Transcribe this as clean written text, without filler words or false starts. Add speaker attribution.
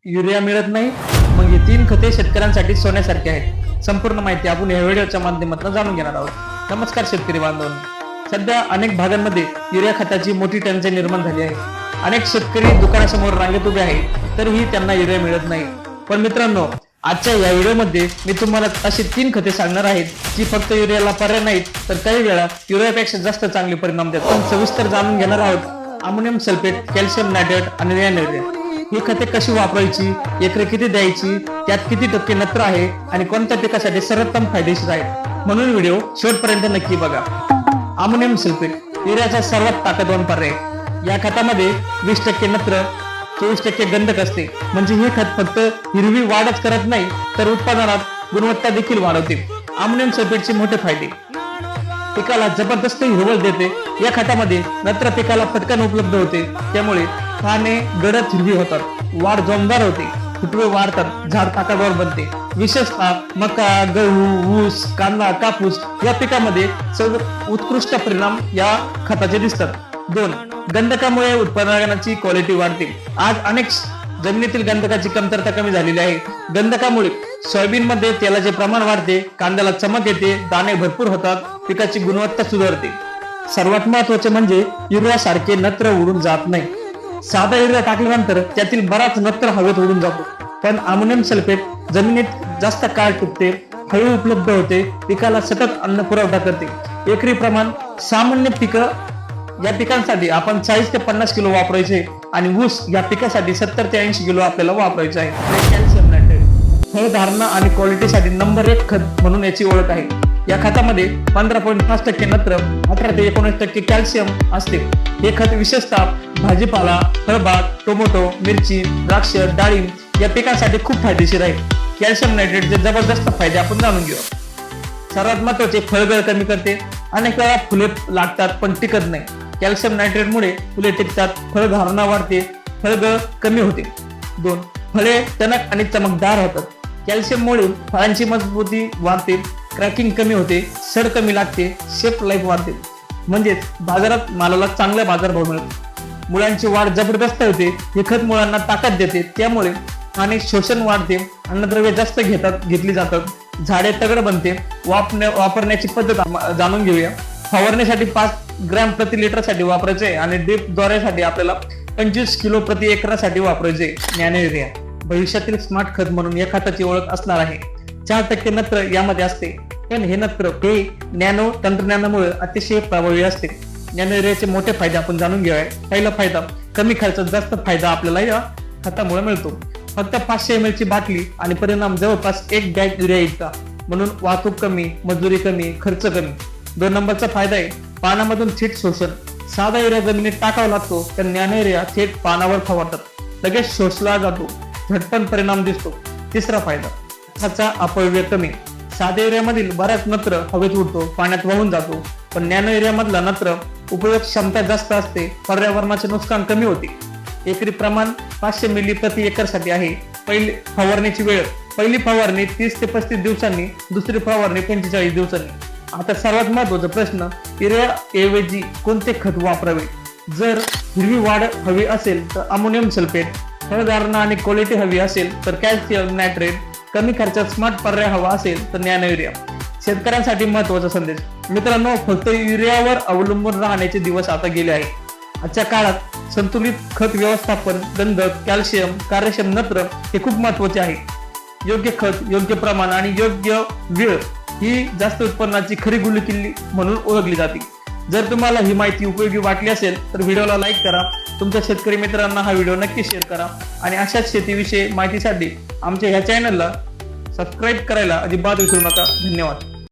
Speaker 1: Urea मिळत नाही, मग ही 3 खते शेतकऱ्यांसाठी सोन्यासारखी आहेत. संपूर्ण माहिती आपण या व्हिडिओच्या माध्यमातून जाणून घेणार आहोत. नमस्कार शेतकरी बांधवांनो, सध्या अनेक भागांमध्ये युरिया खताची मोठी टंचाई निर्माण झाली आहे. अनेक शेतकरी दुकानासमोर रांगेत उभे आहेत, तरीही त्यांना युरिया मिळत नाही. पण मित्रांनो, आजच्या या व्हिडिओमध्ये मी तुम्हाला अशी 3 खते सांगणार आहेत जी फक्त युरियाला पर्याय नाहीत, तर काही वेळा युरियापेक्षा जास्त चांगले परिणाम देतात. पण सविस्तर जाणून घेणार आहोत अमोनियम सल्फेट, कॅल्शियम नायट्रेट आणि नॅनो युरिया. ही खते कशी वापरायची, एकरी किती द्यायची, त्यात किती टक्के नत्र आहे आणि कोणत्या पिकासाठी सर्वोत्तम फायदेशीर आहे, म्हणून व्हिडिओ शेवटपर्यंत नक्की बघा. अमोनियम सल्फेट युरियाचा सर्वात ताकदवान पर्याय. या खतामध्ये 20% नत्र, 24% गंधक असते. म्हणजे हे खत फक्त हिरवी वाढच करत नाही, तर उत्पादनात गुणवत्ता देखील वाढवते. अमोनियम सल्फेटचे मोठे फायदे: पिकाला जबरदस्त हिरवळ देते. या खतामध्ये नत्र पिकाला पटकन उपलब्ध होते, त्यामुळे पाने गडद हिरवी होतात, वाढ जोमदार होते, फुटवे वाढतात, झाड ताकदवर बनते. विशेषतः मका, गहू, ऊस, कांदा, कापूस या पिकामध्ये उत्कृष्ट परिणाम या खताचे दिसतात. 2. गंधकामुळे उत्पादनाची क्वालिटी वाढते. आज अनेक जमिनीतील गंधकाची कमतरता कमी झालेली आहे. गंधकामुळे सोयाबीन मध्ये तेलाचे प्रमाण वाढते, कांद्याला चमक येते, दाणे भरपूर होतात, पिकाची गुणवत्ता सुधारते. सर्वात महत्वाचे म्हणजे युरिया सारखे नत्र उडून जात नाही. साधा युरिया टाकल्यानंतर त्यातील बराच नत्र हवेत उडून जातो, पण अमोनियम सल्फेट जमिनीत जास्त काळ टिकते, हळू उपलब्ध होते, पिकाला सतत अन्न पुरवठा करते. एकरी प्रमाण सामान्य या पिकांसाठी आपण 40 ते 50 किलो वापरायचे आणि ऊस या पिकासाठी 70 ते 80 किलो आपल्याला वापरायचे आहे. कॅल्शियम नायट्रेट फळधारणा आणि क्वालिटीसाठी नंबर 1 खत म्हणून याची ओळख आहे. या खतामध्ये 15.5% नत्र, 18 ते 19% कॅल्शियम असते. हे खत विशेषतः भाजीपाला, फळबाग, टोमॅटो, मिरची, द्राक्ष, डाळिंब या पिकांसाठी खूप फायदेशीर आहे. कॅल्शियम नायट्रेटचे जबरदस्त फायदे आपण जाणून घेऊ. सर्वात महत्वाचे, फळगळ कमी करते. अनेक वेळा फुले लागतात पण टिकत नाही. कॅल्शियम नायट्रेटमुळे फुले टिकतात, फळधारणा वाढते, फळगळ कमी होते. 2. फळे टणक आणि चमकदार होतात. कॅल्शियममुळे फळांची मजबूती वाढते, क्रॅकिंग कमी होते, सड कमी लागते, शेफ लाईफ वाढते. म्हणजेच बाजारात मालाला चांगला बाजारभाव मिळतो. मुळांची वाढ जबरदस्त होते. हे खत मुळांना ताकद देते, त्यामुळे आणि शोषण वाढते, अन्नद्रव्य जास्त घेतली जातात, झाडे तगड बनते. वापरण्याची पद्धत जाणून घेऊया. फवारणीसाठी 5 ग्रॅम प्रति लिटर साठी वापरायचे आणि ड्रिप द्वारेसाठी आपल्याला 25 किलो प्रति एकरासाठी वापरायचे. नॅनो युरिया भविष्यातील स्मार्ट खत म्हणून या खताची ओळख असणार आहे. 4% नत्र यामध्ये असते, पण हे नत्र हे नॅनो तंत्रज्ञानामुळे अतिशय प्रभावी असते. नॅनो युरियाचे मोठे फायदे आपण जाणून घेऊया. पहिला फायदा, कमी खर्चात जास्त फायदा आपल्याला या खतामुळे मिळतो. फक्त 500 ml ची बाटली आणि परिणाम जवळपास 1 बॅग युरिया इतका, म्हणून वाहतूक कमी, मजुरी कमी, खर्च कमी. 2 नंबरचा फायदा आहे पानामधून थेट शोषण. साधा युरिया जमिनीत टाकावा लागतो, तर नॅनो युरिया थेट पानावर फवारतात, लगेच शोषला जातो, झटपट परिणाम दिसतो. तिसरा फायदा, खताचा अपव्यय कमी. साध्या युरियामधील बऱ्याच नत्र हवेत उडतो, पाण्यात वाहून जातो, पण नॅनो युरियामधला नत्र उपयोग क्षमता जास्त असते, पर्यावरणाचे नुकसान कमी होते. एकरी प्रमाण 500 मिली प्रति एकर साठी आहे. फवारणीची वेळ, पहिली फवारणी 30 ते 35 दिवसांनी, दुसरी फवारणी 45 दिवसांनी. आता सर्वात महत्वाचा प्रश्न, युरिया ऐवजी कोणते खत वापरावे? जर हिरवी वाढ हवी असेल तर अमोनियम सल्फेट, फळधारणा आणि क्वालिटी हवी असेल तर कॅल्शियम नायट्रेट, कमी खर्चात स्मार्ट पर्याय हवा असेल तर नॅनो युरिया. शेतकऱ्यांसाठी महत्वाचा संदेश: मित्रांनो, फक्त युरियावर अवलंबून राहण्याचे दिवस आता गेले आहेत. आजच्या काळात संतुलित खत व्यवस्थापन, गंधक, कॅल्शियम, कार्यक्षम नत्र हे खूप महत्वाचे आहे. योग्य खत, योग्य प्रमाण आणि योग्य वेळ ही जास्त उत्पन्नाची खरी गुलकिल्ली म्हणून ओळखली जाते. जर तुम्हाला ही माहिती उपयोगी वाटली असेल तर व्हिडिओला लाईक करा, तुमच्या शेतकरी मित्रांना हा व्हिडिओ नक्की शेअर करा आणि अशाच शेतीविषयी माहितीसाठी आमच्या ह्या चॅनलला सबस्क्राईब करायला अजिबात विसरू नका. धन्यवाद.